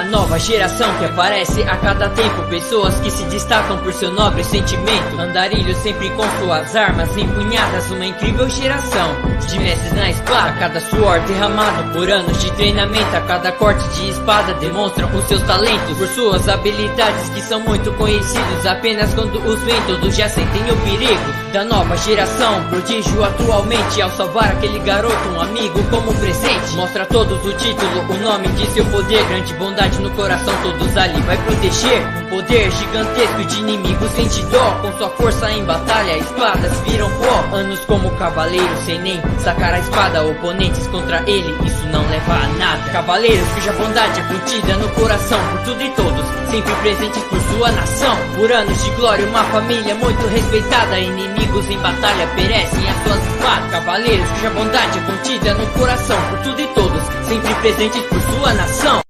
nova geração que aparece a cada tempo. Pessoas que se destacam por seu nobre sentimento. Andarilhos sempre com suas armas empunhadas. Uma incrível geração de mestres na espada. A cada suor derramado por anos de treinamento, a cada corte de espada demonstram os seus talentos. Por suas habilidades que são muito conhecidos. Apenas quando os veem todos já sentem o perigo da nova geração. Prodígio atualmente ao salvar aquele garoto, um amigo como presente. Mostra a todos o título, o nome de seu poder. Grande bondade no coração, todos ali vai proteger. Um poder gigantesco de inimigos sente dó. Com sua força em batalha, espadas viram pó. Anos como cavaleiro sem nem sacar a espada. Oponentes contra ele, isso não leva a nada. Cavaleiros cuja bondade é contida no coração. Por tudo e todos, sempre presentes por sua nação. Por anos de glória, uma família muito respeitada. Inimigos em batalha perecem as suas espadas. Cavaleiros cuja bondade é contida no coração. Por tudo e todos, sempre presentes por sua nação.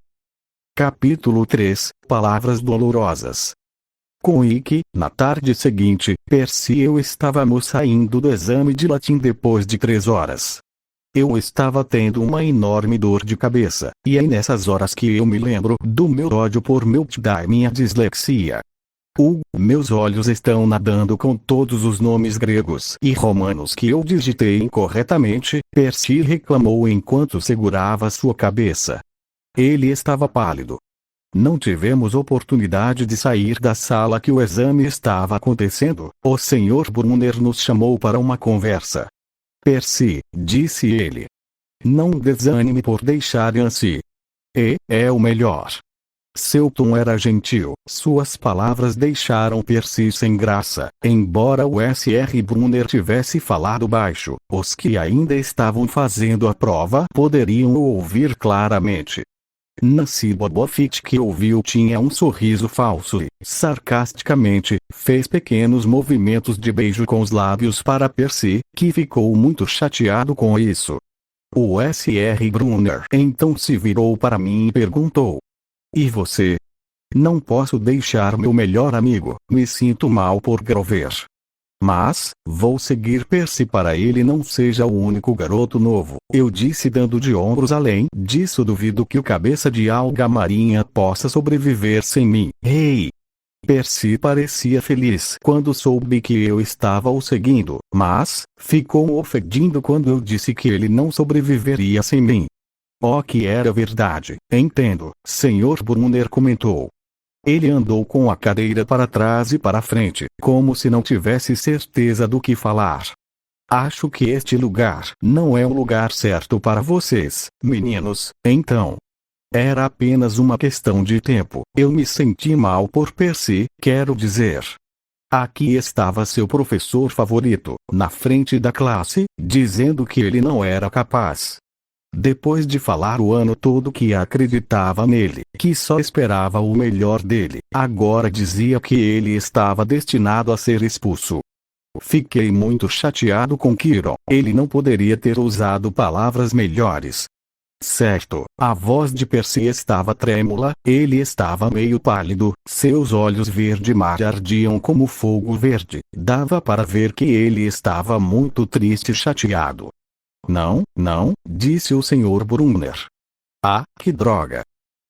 Capítulo 3 – Palavras dolorosas. Com Ike, na tarde seguinte, Percy e eu estávamos saindo do exame de latim depois de 3 horas. Eu estava tendo uma enorme dor de cabeça, e é nessas horas que eu me lembro do meu ódio por Miltda e minha dislexia. Meus olhos estão nadando com todos os nomes gregos e romanos que eu digitei incorretamente, Percy reclamou enquanto segurava sua cabeça. Ele estava pálido. Não tivemos oportunidade de sair da sala que o exame estava acontecendo. O Sr. Brunner nos chamou para uma conversa. Percy, disse ele. Não desanime por deixar Yancy. É o melhor. Seu tom era gentil. Suas palavras deixaram Percy sem graça. Embora o Sr. Brunner tivesse falado baixo, os que ainda estavam fazendo a prova poderiam o ouvir claramente. Nancy Bobofit, que ouviu, tinha um sorriso falso e, sarcasticamente, fez pequenos movimentos de beijo com os lábios para Percy, que ficou muito chateado com isso. O Sr. Brunner então se virou para mim e perguntou: "E você?" "Não posso deixar meu melhor amigo, me sinto mal por Grover. Mas, vou seguir Percy para ele não seja o único garoto novo", eu disse dando de ombros. "Além disso, duvido que o cabeça de alga marinha possa sobreviver sem mim." "Ei!" Percy parecia feliz quando soube que eu estava o seguindo, mas ficou ofendido quando eu disse que ele não sobreviveria sem mim. "Oh, que era verdade, entendo", Sr. Brunner comentou. Ele andou com a cadeira para trás e para frente, como se não tivesse certeza do que falar. "Acho que este lugar não é o lugar certo para vocês, meninos, então." Era apenas uma questão de tempo. Eu me senti mal por Percy, quero dizer. Aqui estava seu professor favorito, na frente da classe, dizendo que ele não era capaz. Depois de falar o ano todo que acreditava nele, que só esperava o melhor dele, agora dizia que ele estava destinado a ser expulso. Fiquei muito chateado com Quirrell. Ele não poderia ter usado palavras melhores. Certo, a voz de Percy estava trêmula, ele estava meio pálido, seus olhos verde-mar ardiam como fogo verde, dava para ver que ele estava muito triste e chateado. Não, disse o Sr. Brunner. "Ah, que droga!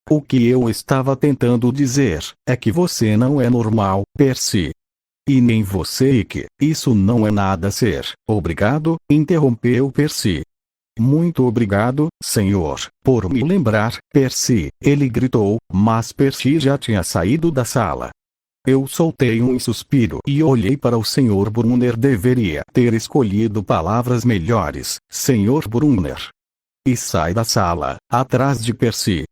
O que eu estava tentando dizer é que você não é normal, Percy. E nem você, Ike. Isso não é nada ser." "Obrigado", interrompeu Percy. "Muito obrigado, senhor, por me lembrar, Percy", ele gritou, mas Percy já tinha saído da sala. Eu soltei um suspiro e olhei para o Sr. Brunner. "Deveria ter escolhido palavras melhores, Sr. Brunner." E sai da sala, atrás de Percy.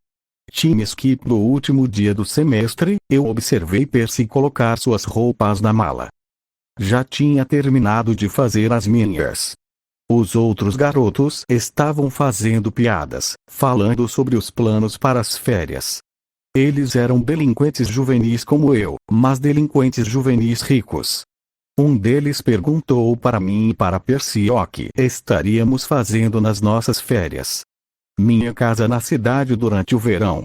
Tinha skip no último dia do semestre. Eu observei Percy colocar suas roupas na mala. Já tinha terminado de fazer as minhas. Os outros garotos estavam fazendo piadas, falando sobre os planos para as férias. Eles eram delinquentes juvenis como eu, mas delinquentes juvenis ricos. Um deles perguntou para mim e para Percy o que estaríamos fazendo nas nossas férias. "Minha casa na cidade durante o verão."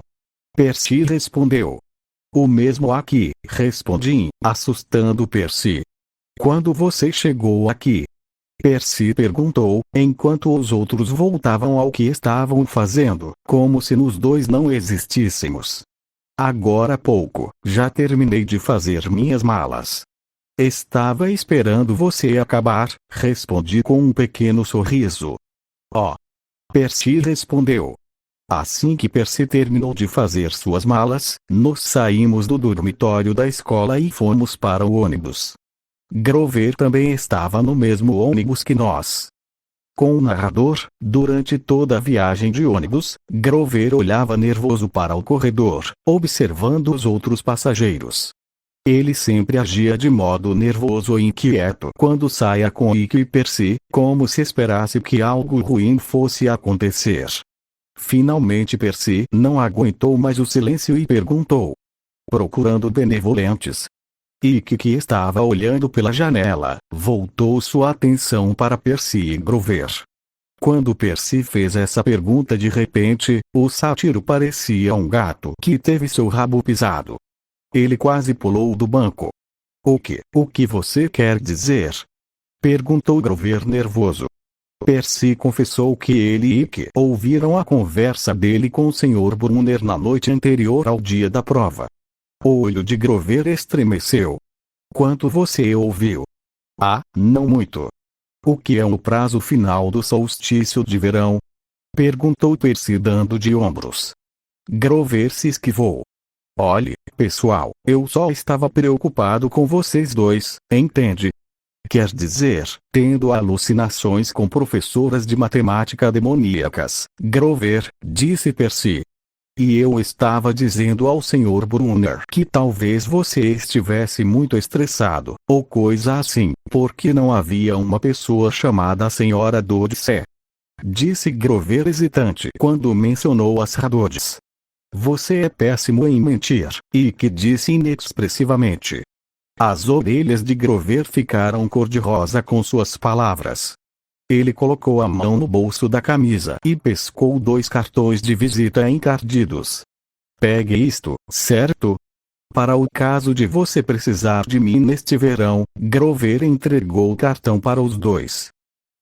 Percy respondeu. "O mesmo aqui", respondi, assustando Percy. "Quando você chegou aqui?" Percy perguntou, enquanto os outros voltavam ao que estavam fazendo, como se nós dois não existíssemos. Agora há pouco, já terminei de fazer minhas malas. Estava esperando você acabar, respondi com um pequeno sorriso. Oh! Percy respondeu. Assim que Percy terminou de fazer suas malas, nós saímos do dormitório da escola e fomos para o ônibus. Grover também estava no mesmo ônibus que nós. Com o narrador, durante toda a viagem de ônibus, Grover olhava nervoso para o corredor, observando os outros passageiros. Ele sempre agia de modo nervoso e inquieto quando saía com Ike e Percy, como se esperasse que algo ruim fosse acontecer. Finalmente Percy não aguentou mais o silêncio e perguntou, procurando benevolentes. Ike, que estava olhando pela janela, voltou sua atenção para Percy e Grover. Quando Percy fez essa pergunta de repente, o sátiro parecia um gato que teve seu rabo pisado. Ele quase pulou do banco. O que você quer dizer? Perguntou Grover nervoso. Percy confessou que ele e Ike ouviram a conversa dele com o Sr. Brunner na noite anterior ao dia da prova. O olho de Grover estremeceu. Quanto você ouviu? Ah, não muito. O que é o prazo final do solstício de verão? Perguntou Percy dando de ombros. Grover se esquivou. Olhe, pessoal, eu só estava preocupado com vocês dois, entende? Quer dizer, tendo alucinações com professoras de matemática demoníacas, Grover, disse Percy. E eu estava dizendo ao Sr. Brunner que talvez você estivesse muito estressado, ou coisa assim, porque não havia uma pessoa chamada a Sra. Dodds. Disse Grover hesitante quando mencionou as Dodds. Você é péssimo em mentir, Ike disse inexpressivamente. As orelhas de Grover ficaram cor-de-rosa com suas palavras. Ele colocou a mão no bolso da camisa e pescou 2 cartões de visita encardidos. Pegue isto, certo? Para o caso de você precisar de mim neste verão, Grover entregou o cartão para os dois.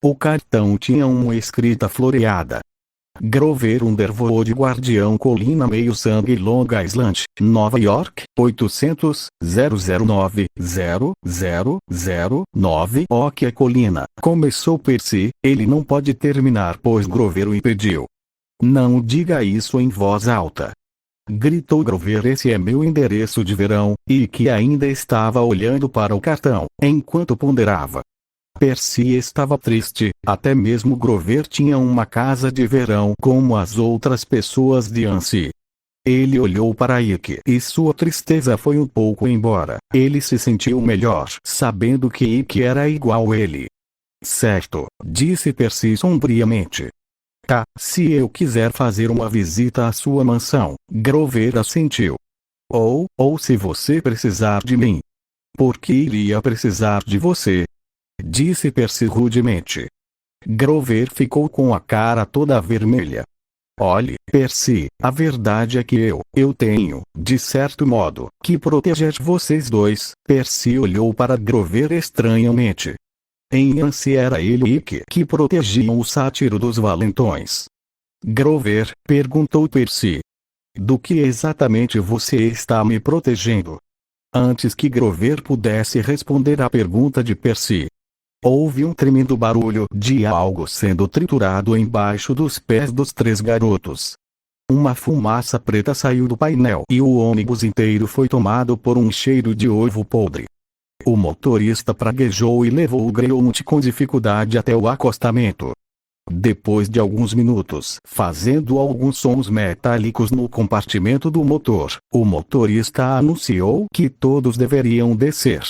O cartão tinha uma escrita floreada. Grover Underwood, Guardião, Colina Meio Sangue, Long Island, Nova York, 800-009-0009. Ok, Colina, começou Percy. Ele não pode terminar pois Grover o impediu. Não diga isso em voz alta. Gritou Grover, esse é meu endereço de verão, e que ainda estava olhando para o cartão, enquanto ponderava. Percy estava triste, até mesmo Grover tinha uma casa de verão como as outras pessoas de Annecy. Ele olhou para Ike e sua tristeza foi um pouco embora. Ele se sentiu melhor sabendo que Ike era igual a ele. Certo, disse Percy sombriamente. Tá, se eu quiser fazer uma visita à sua mansão, Grover assentiu. Ou se você precisar de mim. Porque iria precisar de você? Disse Percy rudemente. Grover ficou com a cara toda vermelha. Olhe, Percy, a verdade é que eu tenho, de certo modo, que proteger vocês dois. Percy olhou para Grover estranhamente. Em Annecy era ele e Ike que protegiam o sátiro dos valentões. Grover, perguntou Percy. Do que exatamente você está me protegendo? Antes que Grover pudesse responder à pergunta de Percy, houve um tremendo barulho de algo sendo triturado embaixo dos pés dos 3 garotos. Uma fumaça preta saiu do painel e o ônibus inteiro foi tomado por um cheiro de ovo podre. O motorista praguejou e levou o Greyhound com dificuldade até o acostamento. Depois de alguns minutos fazendo alguns sons metálicos no compartimento do motor, o motorista anunciou que todos deveriam descer.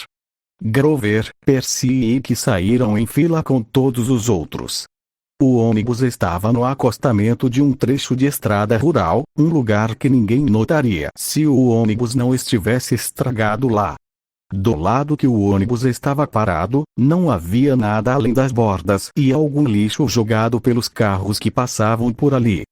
Grover, Percy e Ike saíram em fila com todos os outros. O ônibus estava no acostamento de um trecho de estrada rural, um lugar que ninguém notaria se o ônibus não estivesse estragado lá. Do lado que o ônibus estava parado, não havia nada além das bordas e algum lixo jogado pelos carros que passavam por ali.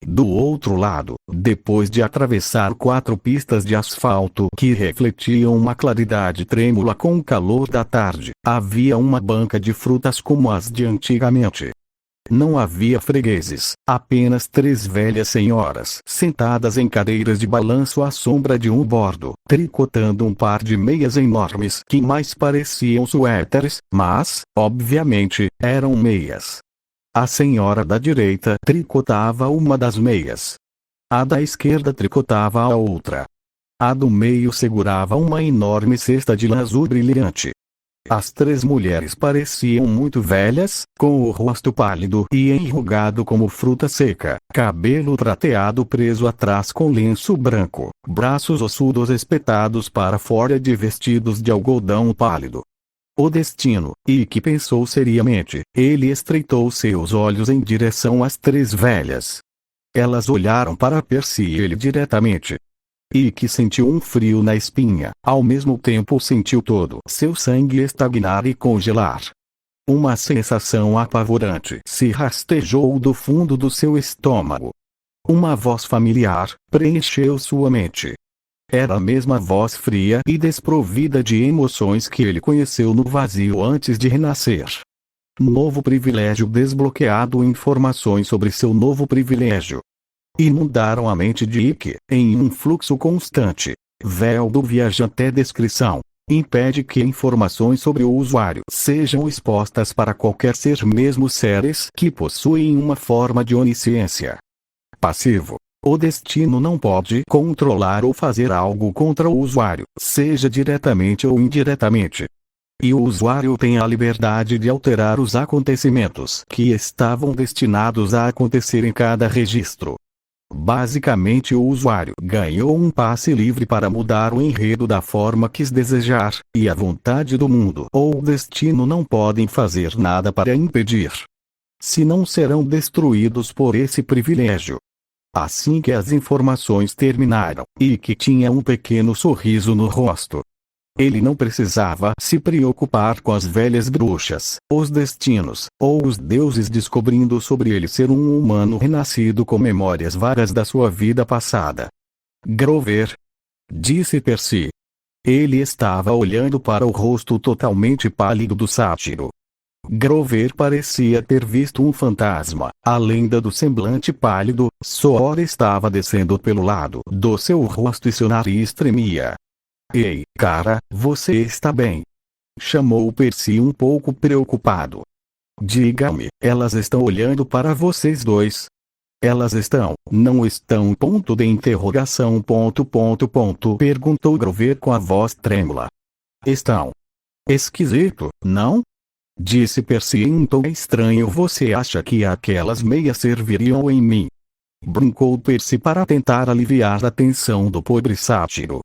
Do outro lado, depois de atravessar 4 pistas de asfalto que refletiam uma claridade trêmula com o calor da tarde, havia uma banca de frutas como as de antigamente. Não havia fregueses, apenas 3 velhas senhoras sentadas em cadeiras de balanço à sombra de um bordo, tricotando um par de meias enormes que mais pareciam suéteres, mas, obviamente, eram meias. A senhora da direita tricotava uma das meias. A da esquerda tricotava a outra. A do meio segurava uma enorme cesta de lã azul brilhante. As 3 mulheres pareciam muito velhas, com o rosto pálido e enrugado como fruta seca, cabelo prateado preso atrás com lenço branco, braços ossudos espetados para fora de vestidos de algodão pálido. O destino, e que pensou seriamente, ele estreitou seus olhos em direção às 3 velhas. Elas olharam para Percy e ele diretamente. E que sentiu um frio na espinha, ao mesmo tempo sentiu todo seu sangue estagnar e congelar. Uma sensação apavorante se rastejou do fundo do seu estômago. Uma voz familiar preencheu sua mente. Era a mesma voz fria e desprovida de emoções que ele conheceu no vazio antes de renascer. Novo privilégio desbloqueado. Informações sobre seu novo privilégio inundaram a mente de Ike, em um fluxo constante. Véu do viajante. Descrição impede que informações sobre o usuário sejam expostas para qualquer ser, mesmo seres que possuem uma forma de onisciência. Passivo. O destino não pode controlar ou fazer algo contra o usuário, seja diretamente ou indiretamente. E o usuário tem a liberdade de alterar os acontecimentos que estavam destinados a acontecer em cada registro. Basicamente, o usuário ganhou um passe livre para mudar o enredo da forma que desejar, e a vontade do mundo ou o destino não podem fazer nada para impedir. Se não serão destruídos por esse privilégio. Assim que as informações terminaram, Ike tinha um pequeno sorriso no rosto. Ele não precisava se preocupar com as velhas bruxas, os destinos, ou os deuses descobrindo sobre ele ser um humano renascido com memórias vagas da sua vida passada. Grover, disse Percy. Ele estava olhando para o rosto totalmente pálido do sátiro. Grover parecia ter visto um fantasma. A lenda do semblante pálido, suor estava descendo pelo lado do seu rosto e seu nariz tremia. Ei, cara, você está bem? Chamou Percy um pouco preocupado. Diga-me, elas estão olhando para vocês dois? Elas estão, não estão? Ponto de interrogação. Perguntou Grover com a voz trêmula. Estão. Esquisito, não? Disse Percy em um tom estranho. Você acha que aquelas meias serviriam em mim? Brincou Percy para tentar aliviar a tensão do pobre sátiro.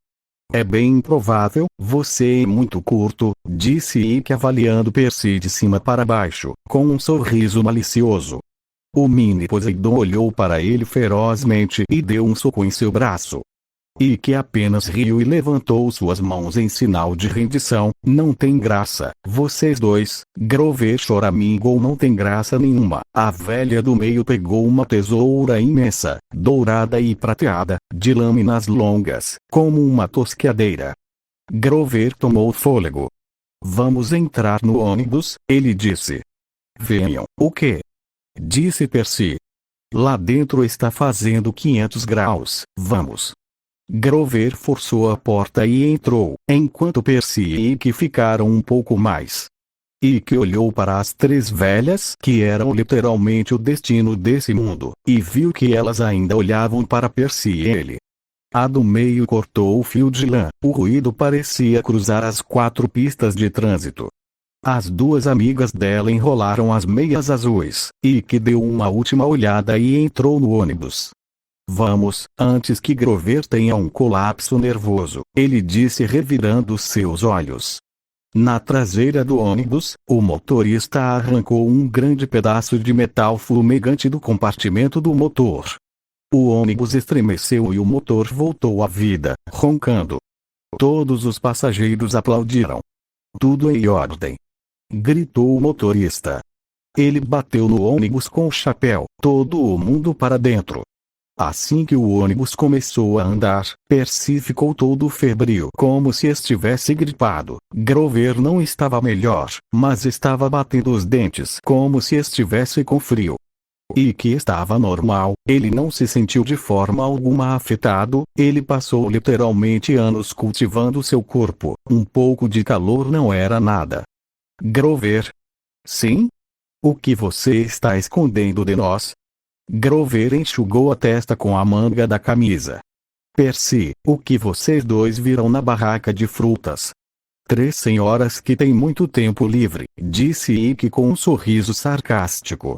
É bem improvável, você é muito curto, disse Ike avaliando Percy de cima para baixo, com um sorriso malicioso. O mini Poseidon olhou para ele ferozmente e deu um soco em seu braço. Ike apenas riu e levantou suas mãos em sinal de rendição. Não tem graça, vocês dois. Grover choramingou. Não tem graça nenhuma. A velha do meio pegou uma tesoura imensa, dourada e prateada, de lâminas longas, como uma tosqueadeira. Grover tomou fôlego. Vamos entrar no ônibus, ele disse. Venham. O quê? Disse Percy. Lá dentro está fazendo 500 graus, vamos. Grover forçou a porta e entrou, enquanto Percy e Ike ficaram um pouco mais. Ike olhou para as 3 velhas, que eram literalmente o destino desse mundo, e viu que elas ainda olhavam para Percy e ele. A do meio cortou o fio de lã. O ruído parecia cruzar as 4 pistas de trânsito. As 2 amigas dela enrolaram as meias azuis. Ike deu uma última olhada e entrou no ônibus. Vamos, antes que Grover tenha um colapso nervoso, ele disse revirando seus olhos. Na traseira do ônibus, o motorista arrancou um grande pedaço de metal fumegante do compartimento do motor. O ônibus estremeceu e o motor voltou à vida, roncando. Todos os passageiros aplaudiram. Tudo em ordem, gritou o motorista. Ele bateu no ônibus com o chapéu. Todo o mundo para dentro. Assim que o ônibus começou a andar, Percy ficou todo febril, como se estivesse gripado. Grover não estava melhor, mas estava batendo os dentes, como se estivesse com frio. E que estava normal, ele não se sentiu de forma alguma afetado, ele passou literalmente anos cultivando seu corpo, um pouco de calor não era nada. Grover? Sim? O que você está escondendo de nós? Grover enxugou a testa com a manga da camisa. Percy, o que vocês dois viram na barraca de frutas? 3 senhoras que têm muito tempo livre, disse Ike com um sorriso sarcástico.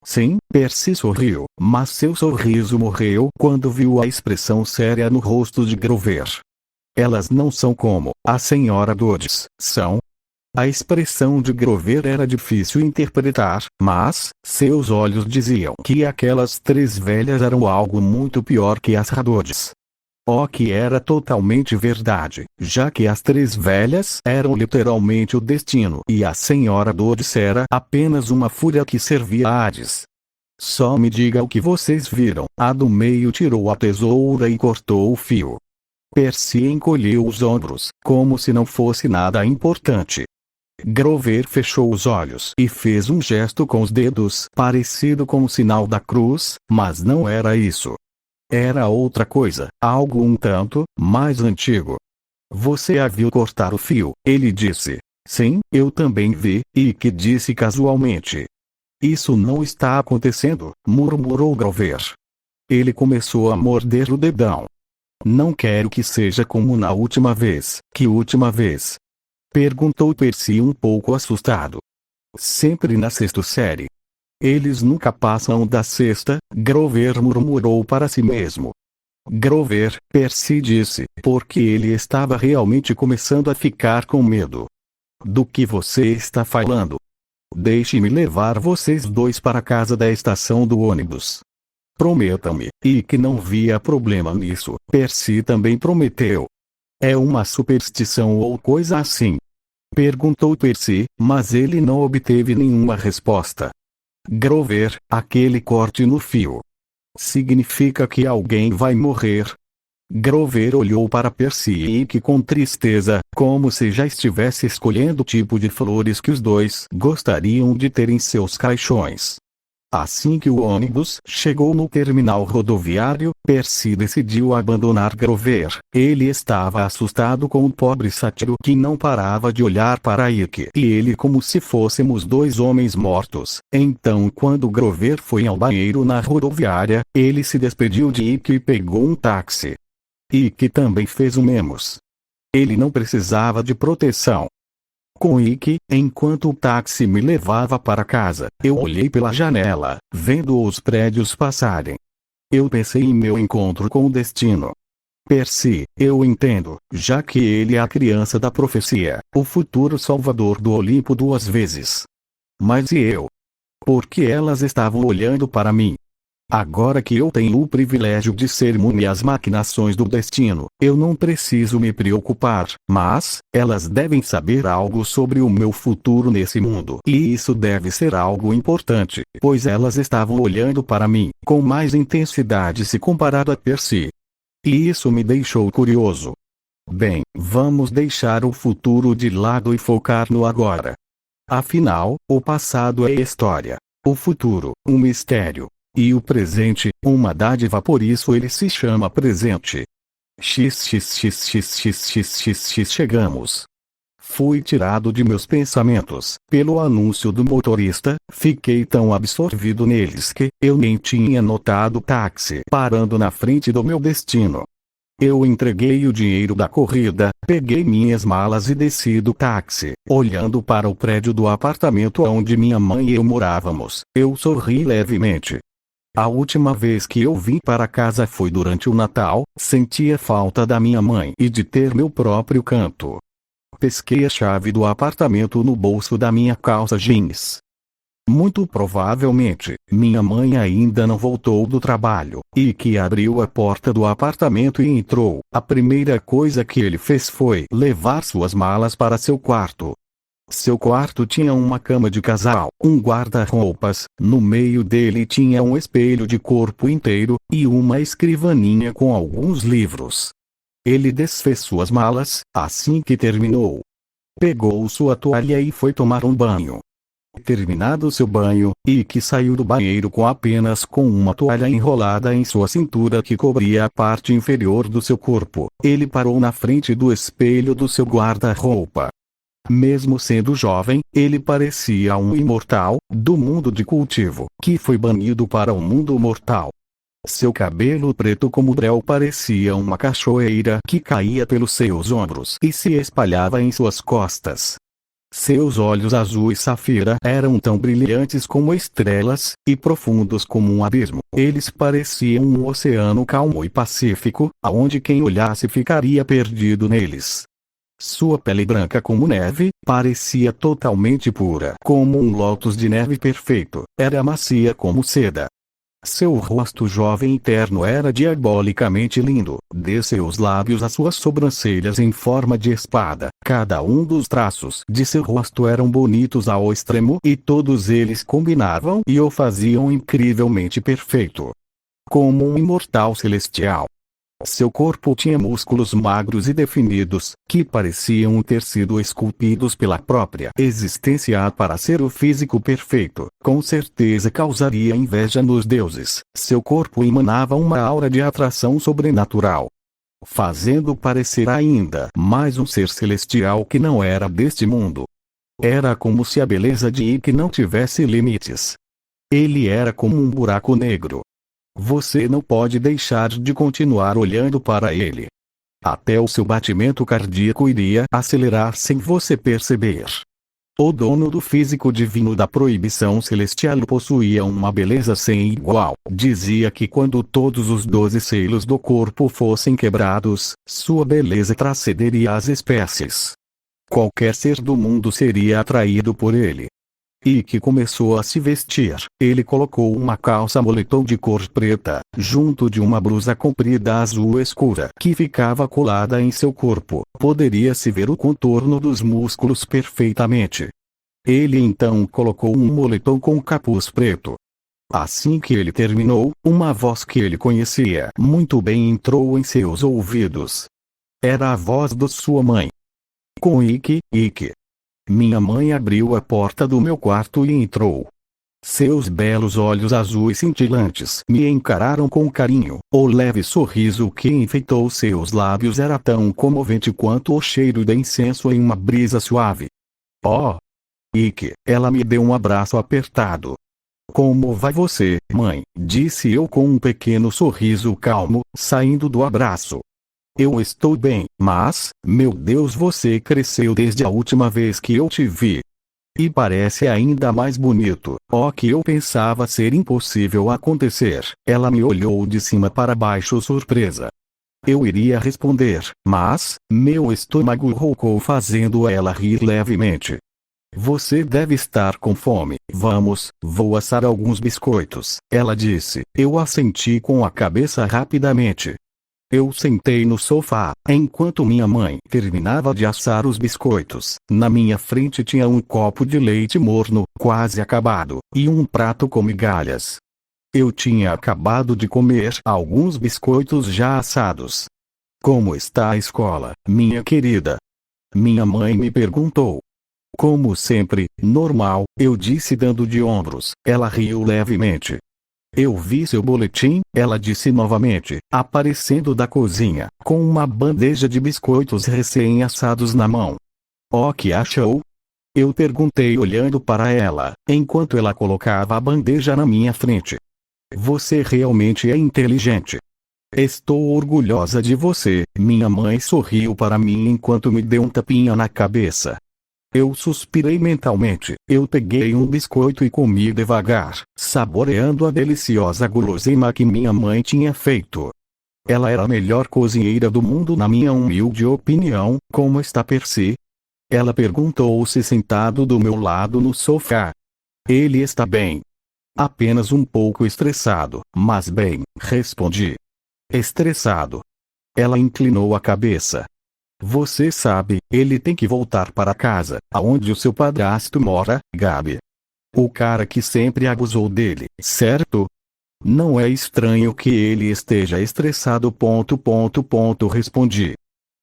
Sim, Percy sorriu, mas seu sorriso morreu quando viu a expressão séria no rosto de Grover. Elas não são como a senhora Dodds, são? A expressão de Grover era difícil interpretar, mas seus olhos diziam que aquelas 3 velhas eram algo muito pior que as Dodds. O que era totalmente verdade, já que as 3 velhas eram literalmente o destino e a senhora Dodds era apenas uma fúria que servia a Hades. Só me diga o que vocês viram. A do meio tirou a tesoura e cortou o fio. Percy encolheu os ombros, como se não fosse nada importante. Grover fechou os olhos e fez um gesto com os dedos, parecido com o sinal da cruz, mas não era isso. Era outra coisa, algo um tanto mais antigo. Você a viu cortar o fio, ele disse. Sim, eu também vi, Ike disse casualmente. Isso não está acontecendo, murmurou Grover. Ele começou a morder o dedão. Não quero que seja como na última vez. Que última vez? Perguntou Percy um pouco assustado. Sempre na 6ª série. Eles nunca passam da 6ª, Grover murmurou para si mesmo. Grover, Percy disse, porque ele estava realmente começando a ficar com medo. Do que você está falando? Deixe-me levar vocês dois para a casa da estação do ônibus. Prometam-me, e que não via problema nisso. Percy também prometeu. É uma superstição ou coisa assim? Perguntou Percy, mas ele não obteve nenhuma resposta. Grover, aquele corte no fio. Significa que alguém vai morrer? Grover olhou para Percy e Ike com tristeza, como se já estivesse escolhendo o tipo de flores que os dois gostariam de ter em seus caixões. Assim que o ônibus chegou no terminal rodoviário, Percy decidiu abandonar Grover. Ele estava assustado com o pobre sátiro que não parava de olhar para Ike e ele como se fôssemos 2 homens mortos. Então quando Grover foi ao banheiro na rodoviária, ele se despediu de Ike e pegou um táxi. Ike também fez o mesmo. Ele não precisava de proteção. Com Ike, enquanto o táxi me levava para casa, eu olhei pela janela, vendo os prédios passarem. Eu pensei em meu encontro com o destino. Percy, eu entendo, já que ele é a criança da profecia, o futuro salvador do Olimpo 2 vezes. Mas e eu? Por que elas estavam olhando para mim? Agora que eu tenho o privilégio de ser imune às maquinações do destino, eu não preciso me preocupar, mas elas devem saber algo sobre o meu futuro nesse mundo. E isso deve ser algo importante, pois elas estavam olhando para mim, com mais intensidade se comparado a Percy. E isso me deixou curioso. Bem, vamos deixar o futuro de lado e focar no agora. Afinal, o passado é história. O futuro, um mistério. E o presente, uma dádiva, por isso ele se chama presente. XXXXXXX chegamos. Fui tirado de meus pensamentos pelo anúncio do motorista, fiquei tão absorvido neles que eu nem tinha notado o táxi parando na frente do meu destino. Eu entreguei o dinheiro da corrida, peguei minhas malas e desci do táxi. Olhando para o prédio do apartamento onde minha mãe e eu morávamos, eu sorri levemente. A última vez que eu vim para casa foi durante o Natal, sentia falta da minha mãe e de ter meu próprio canto. Pesquei a chave do apartamento no bolso da minha calça jeans. Muito provavelmente, minha mãe ainda não voltou do trabalho, e que abriu a porta do apartamento e entrou. A primeira coisa que ele fez foi levar suas malas para seu quarto. Seu quarto tinha uma cama de casal, um guarda-roupas, no meio dele tinha um espelho de corpo inteiro, e uma escrivaninha com alguns livros. Ele desfez suas malas, assim que terminou. Pegou sua toalha e foi tomar um banho. Terminado seu banho, Ikki saiu do banheiro com apenas uma toalha enrolada em sua cintura que cobria a parte inferior do seu corpo. Ele parou na frente do espelho do seu guarda-roupa. Mesmo sendo jovem, ele parecia um imortal, do mundo de cultivo, que foi banido para o mundo mortal. Seu cabelo preto como breu parecia uma cachoeira que caía pelos seus ombros e se espalhava em suas costas. Seus olhos azuis safira eram tão brilhantes como estrelas, e profundos como um abismo. Eles pareciam um oceano calmo e pacífico, aonde quem olhasse ficaria perdido neles. Sua pele branca como neve, parecia totalmente pura, como um lótus de neve perfeito, era macia como seda. Seu rosto jovem e terno era diabolicamente lindo, de seus lábios às suas sobrancelhas em forma de espada. Cada um dos traços de seu rosto eram bonitos ao extremo e todos eles combinavam e o faziam incrivelmente perfeito. Como um imortal celestial. Seu corpo tinha músculos magros e definidos, que pareciam ter sido esculpidos pela própria existência para ser o físico perfeito. Com certeza causaria inveja nos deuses. Seu corpo emanava uma aura de atração sobrenatural, fazendo parecer ainda mais um ser celestial que não era deste mundo. Era como se a beleza de Ikki não tivesse limites. Ele era como um buraco negro. Você não pode deixar de continuar olhando para ele. Até o seu batimento cardíaco iria acelerar sem você perceber. O dono do físico divino da proibição celestial possuía uma beleza sem igual. Dizia que quando todos os 12 selos do corpo fossem quebrados, sua beleza transcenderia as espécies. Qualquer ser do mundo seria atraído por ele. Ikki começou a se vestir. Ele colocou uma calça moletom de cor preta, junto de uma blusa comprida azul escura que ficava colada em seu corpo. Poderia-se ver o contorno dos músculos perfeitamente. Ele então colocou um moletom com capuz preto. Assim que ele terminou, uma voz que ele conhecia muito bem entrou em seus ouvidos. Era a voz de sua mãe. Com Ikki. Minha mãe abriu a porta do meu quarto e entrou. Seus belos olhos azuis cintilantes me encararam com carinho. O leve sorriso que enfeitou seus lábios era tão comovente quanto o cheiro de incenso em uma brisa suave. Oh! Ikki, ela me deu um abraço apertado. Como vai você, mãe? Disse eu com um pequeno sorriso calmo, saindo do abraço. Eu estou bem, mas, meu Deus, você cresceu desde a última vez que eu te vi. E parece ainda mais bonito. O que eu pensava ser impossível acontecer. Ela me olhou de cima para baixo surpresa. Eu iria responder, mas, meu estômago roncou fazendo ela rir levemente. Você deve estar com fome. Vamos, vou assar alguns biscoitos, ela disse. Eu assenti com a cabeça rapidamente. Eu sentei no sofá, enquanto minha mãe terminava de assar os biscoitos. Na minha frente tinha um copo de leite morno, quase acabado, e um prato com migalhas. Eu tinha acabado de comer alguns biscoitos já assados. Como está a escola, minha querida? Minha mãe me perguntou. Como sempre, normal, eu disse dando de ombros. Ela riu levemente. Eu vi seu boletim, ela disse novamente, aparecendo da cozinha, com uma bandeja de biscoitos recém-assados na mão. O que achou? Eu perguntei olhando para ela, enquanto ela colocava a bandeja na minha frente. Você realmente é inteligente. Estou orgulhosa de você, minha mãe sorriu para mim enquanto me deu um tapinha na cabeça. Eu suspirei mentalmente. Eu peguei um biscoito e comi devagar, saboreando a deliciosa guloseima que minha mãe tinha feito. Ela era a melhor cozinheira do mundo na minha humilde opinião. Como está Percy? Ela perguntou-se sentado do meu lado no sofá. Ele está bem. Apenas um pouco estressado, mas bem, respondi. Estressado? Ela inclinou a cabeça. Você sabe, ele tem que voltar para casa, aonde o seu padrasto mora, Gabi. O cara que sempre abusou dele, certo? Não é estranho que ele esteja estressado. Respondi.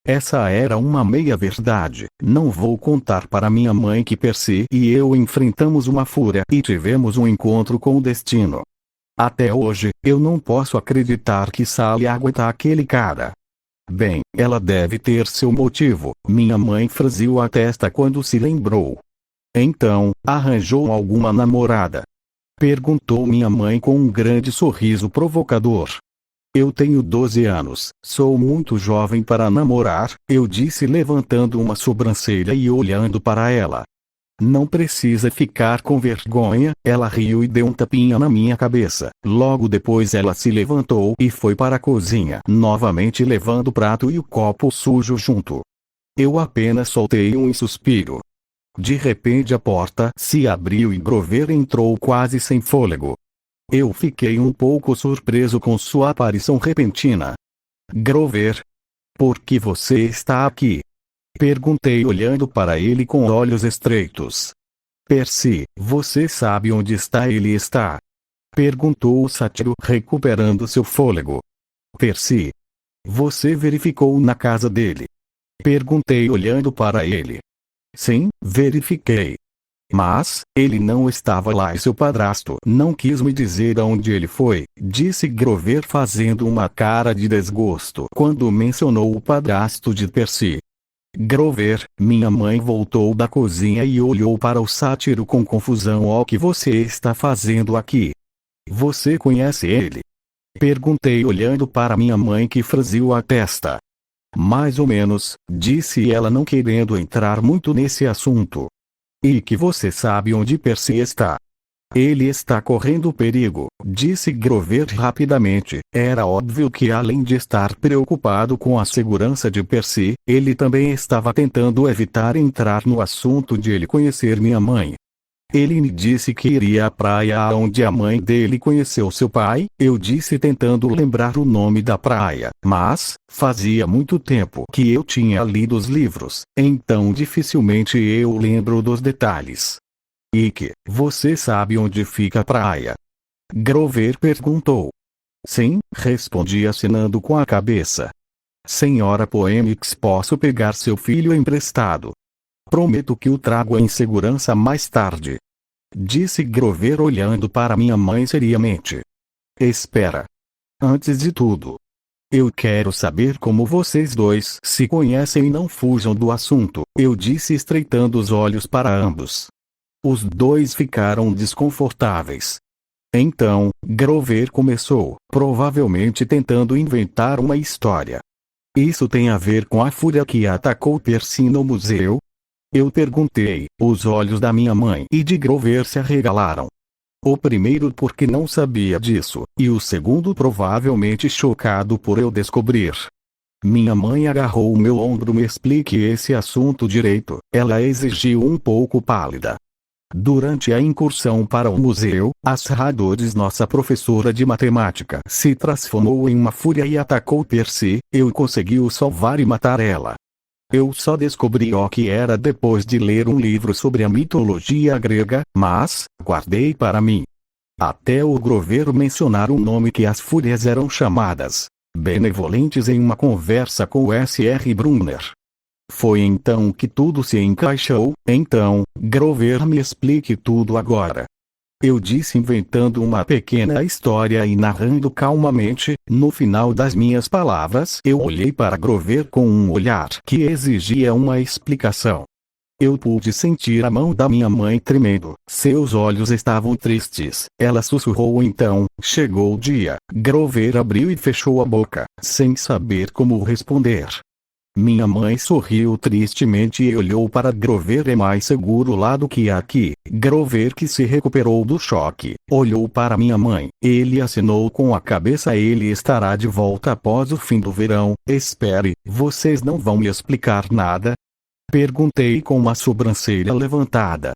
Essa era uma meia-verdade. Não vou contar para minha mãe que Percy e eu enfrentamos uma fúria e tivemos um encontro com o destino. Até hoje, eu não posso acreditar que Sally aguenta aquele cara. Bem, ela deve ter seu motivo. Minha mãe franziu a testa quando se lembrou. Então, arranjou alguma namorada? Perguntou minha mãe com um grande sorriso provocador. Eu tenho 12 anos, sou muito jovem para namorar, eu disse levantando uma sobrancelha e olhando para ela. Não precisa ficar com vergonha, ela riu e deu um tapinha na minha cabeça. Logo depois ela se levantou e foi para a cozinha, novamente levando o prato e o copo sujo junto. Eu apenas soltei um suspiro. De repente a porta se abriu e Grover entrou quase sem fôlego. Eu fiquei um pouco surpreso com sua aparição repentina. Grover, por que você está aqui? Perguntei olhando para ele com olhos estreitos. Percy, você sabe onde ele está? Perguntou o sátiro recuperando seu fôlego. Percy, você verificou na casa dele? Perguntei olhando para ele. Sim, verifiquei. Mas, ele não estava lá e seu padrasto não quis me dizer aonde ele foi, disse Grover fazendo uma cara de desgosto quando mencionou o padrasto de Percy. Grover, minha mãe voltou da cozinha e olhou para o sátiro com confusão. O que você está fazendo aqui? Você conhece ele? Perguntei olhando para minha mãe que franziu a testa. Mais ou menos, disse ela não querendo entrar muito nesse assunto. E que você sabe onde Percy está? Ele está correndo perigo, disse Grover rapidamente. Era óbvio que além de estar preocupado com a segurança de Percy, ele também estava tentando evitar entrar no assunto de ele conhecer minha mãe. Ele me disse que iria à praia onde a mãe dele conheceu seu pai, eu disse tentando lembrar o nome da praia, mas, fazia muito tempo que eu tinha lido os livros, então dificilmente eu lembro dos detalhes. Ike, você sabe onde fica a praia? Grover perguntou. Sim, respondi acenando com a cabeça. Senhora Poemix, posso pegar seu filho emprestado? Prometo que o trago em segurança mais tarde. Disse Grover olhando para minha mãe seriamente. Espera. Antes de tudo, eu quero saber como vocês dois se conhecem e não fujam do assunto, eu disse estreitando os olhos para ambos. Os dois ficaram desconfortáveis. Então, Grover começou, provavelmente tentando inventar uma história. Isso tem a ver com a fúria que atacou Percy no museu? Eu perguntei. Os olhos da minha mãe e de Grover se arregalaram. O primeiro porque não sabia disso, e o segundo provavelmente chocado por eu descobrir. Minha mãe agarrou o meu ombro. Me explique esse assunto direito, ela exigiu um pouco pálida. Durante a incursão para o museu, a Sarradores, nossa professora de matemática, se transformou em uma fúria e atacou Percy. Eu consegui o salvar e matar ela. Eu só descobri o que era depois de ler um livro sobre a mitologia grega, mas guardei para mim. Até o Grover mencionar um nome que as fúrias eram chamadas benevolentes em uma conversa com o Sr. Brunner. Foi então que tudo se encaixou. Então, Grover, me explique tudo agora. Eu disse inventando uma pequena história e narrando calmamente. No final das minhas palavras, eu olhei para Grover com um olhar que exigia uma explicação. Eu pude sentir a mão da minha mãe tremendo. Seus olhos estavam tristes. Ela sussurrou então. Chegou o dia. Grover abriu e fechou a boca, sem saber como responder. Minha mãe sorriu tristemente e olhou para Grover. É mais seguro lá do que aqui. Grover, que se recuperou do choque, olhou para minha mãe. Ele acenou com a cabeça. Ele estará de volta após o fim do verão. Espere, vocês não vão me explicar nada? Perguntei com uma sobrancelha levantada.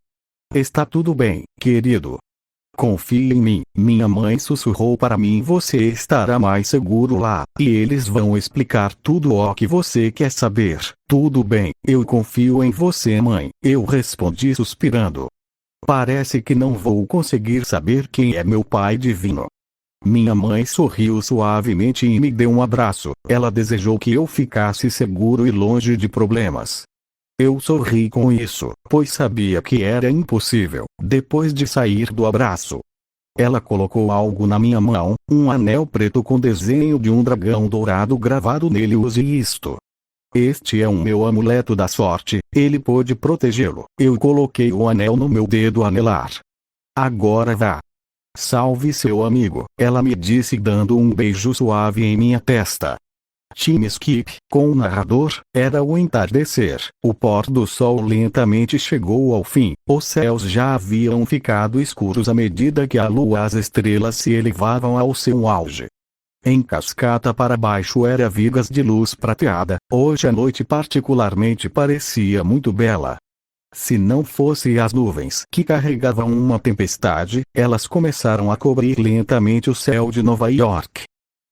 Está tudo bem, querido. Confie em mim. Minha mãe sussurrou para mim: você estará mais seguro lá, e eles vão explicar tudo o que você quer saber. Tudo bem, eu confio em você, mãe, eu respondi suspirando. Parece que não vou conseguir saber quem é meu pai divino. Minha mãe sorriu suavemente e me deu um abraço. Ela desejou que eu ficasse seguro e longe de problemas. Eu sorri com isso, pois sabia que era impossível. Depois de sair do abraço, ela colocou algo na minha mão, um anel preto com desenho de um dragão dourado gravado nele. Use isto. Este é o meu amuleto da sorte, ele pode protegê-lo. Eu coloquei o anel no meu dedo anelar. Agora vá. Salve seu amigo, ela me disse dando um beijo suave em minha testa. Time Skip, com o narrador, era o entardecer. O pôr do sol lentamente chegou ao fim. Os céus já haviam ficado escuros à medida que a lua e as estrelas se elevavam ao seu auge. Em cascata para baixo era vigas de luz prateada. Hoje a noite particularmente parecia muito bela. Se não fossem as nuvens que carregavam uma tempestade, elas começaram a cobrir lentamente o céu de Nova York.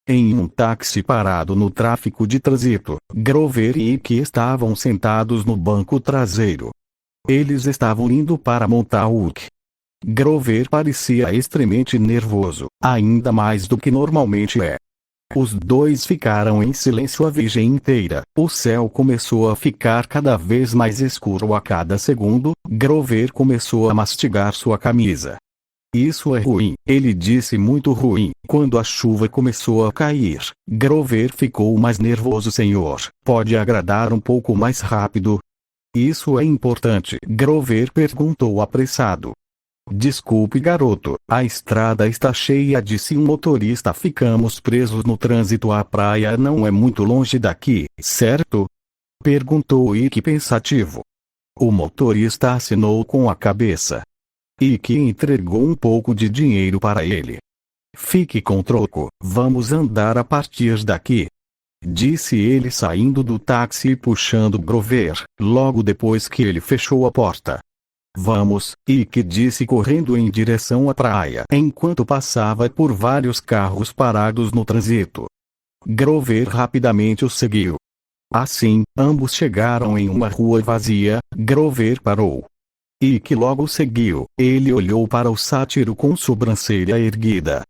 Em um táxi parado no tráfego de trânsito, Grover e Ike estavam sentados no banco traseiro. Eles estavam indo para Montauk. Grover parecia extremamente nervoso, ainda mais do que normalmente é. Os dois ficaram em silêncio a viagem inteira. O céu começou a ficar cada vez mais escuro a cada segundo. Grover começou a mastigar sua camisa. Isso é ruim, ele disse, muito ruim. Quando a chuva começou a cair, Grover ficou mais nervoso. Senhor, pode agradar um pouco mais rápido? Isso é importante, Grover perguntou apressado. Desculpe, garoto, a estrada está cheia, disse um motorista. Ficamos presos no trânsito. A praia não é muito longe daqui, certo? Perguntou Ike pensativo. O motorista assinou com a cabeça. Ike entregou um pouco de dinheiro para ele. Fique com troco, vamos andar a partir daqui, disse ele saindo do táxi e puxando Grover, logo depois que ele fechou a porta. Vamos, Ike disse correndo em direção à praia enquanto passava por vários carros parados no trânsito. Grover rapidamente o seguiu. Assim, ambos chegaram em uma rua vazia. Grover parou. Ike logo seguiu. Ele olhou para o sátiro com sobrancelha erguida.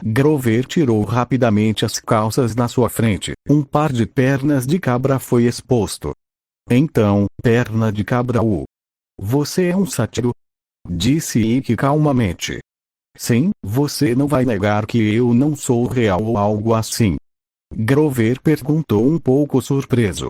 Grover tirou rapidamente as calças na sua frente. Um par de pernas de cabra foi exposto. Então, perna de cabra. Você é um sátiro? Disse Ike calmamente. Sim, você não vai negar que eu não sou real ou algo assim? Grover perguntou um pouco surpreso.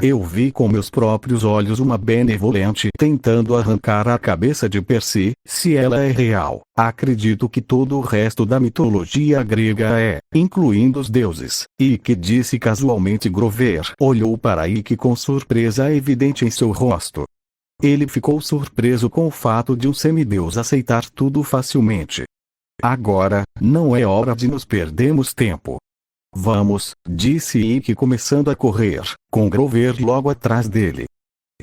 Eu vi com meus próprios olhos uma benevolente tentando arrancar a cabeça de Percy. Se ela é real, acredito que todo o resto da mitologia grega é, incluindo os deuses. Ike disse casualmente. Grover olhou para Ike com surpresa evidente em seu rosto. Ele ficou surpreso com o fato de um semideus aceitar tudo facilmente. Agora, não é hora de nos perdermos tempo. Vamos, disse Ike começando a correr, com Grover logo atrás dele.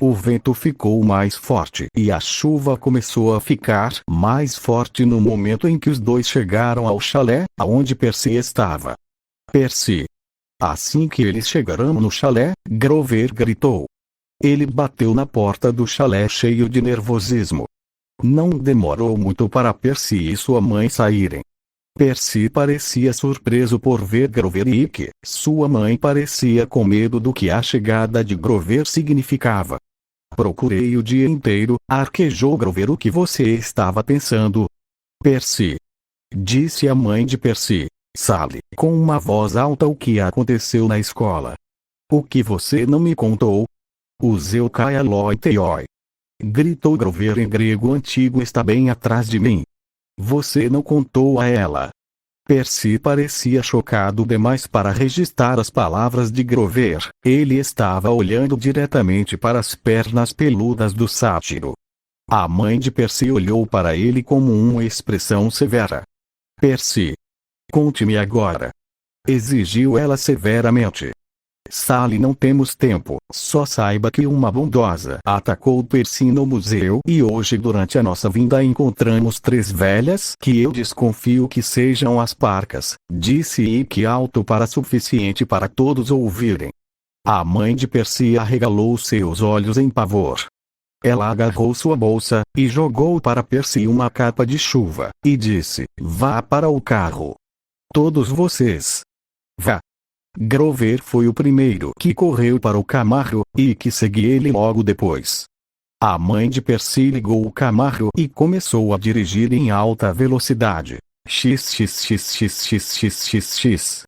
O vento ficou mais forte e a chuva começou a ficar mais forte no momento em que os dois chegaram ao chalé, aonde Percy estava. Percy! Assim que eles chegaram no chalé, Grover gritou. Ele bateu na porta do chalé cheio de nervosismo. Não demorou muito para Percy e sua mãe saírem. Percy parecia surpreso por ver Grover e Ike. Sua mãe parecia com medo do que a chegada de Grover significava. Procurei o dia inteiro, arquejou Grover. O que você estava pensando? Percy, disse a mãe de Percy, Sally, com uma voz alta. O que aconteceu na escola? O que você não me contou? O Zeukai Loiteoi, gritou Grover em grego antigo, está bem atrás de mim. Você não contou a ela. Percy parecia chocado demais para registrar as palavras de Grover. Ele estava olhando diretamente para as pernas peludas do sátiro. A mãe de Percy olhou para ele com uma expressão severa. Percy, conte-me agora, exigiu ela severamente. Sally, não temos tempo. Só saiba que uma bondosa atacou Percy no museu e hoje durante a nossa vinda encontramos 3 velhas que eu desconfio que sejam as parcas, disse Ike alto para suficiente para todos ouvirem. A mãe de Percy arregalou seus olhos em pavor. Ela agarrou sua bolsa e jogou para Percy uma capa de chuva e disse: "Vá para o carro. Todos vocês. Vá." Grover foi o primeiro que correu para o carro, e que seguiu ele logo depois. A mãe de Percy ligou o carro e começou a dirigir em alta velocidade. XXXXXXX.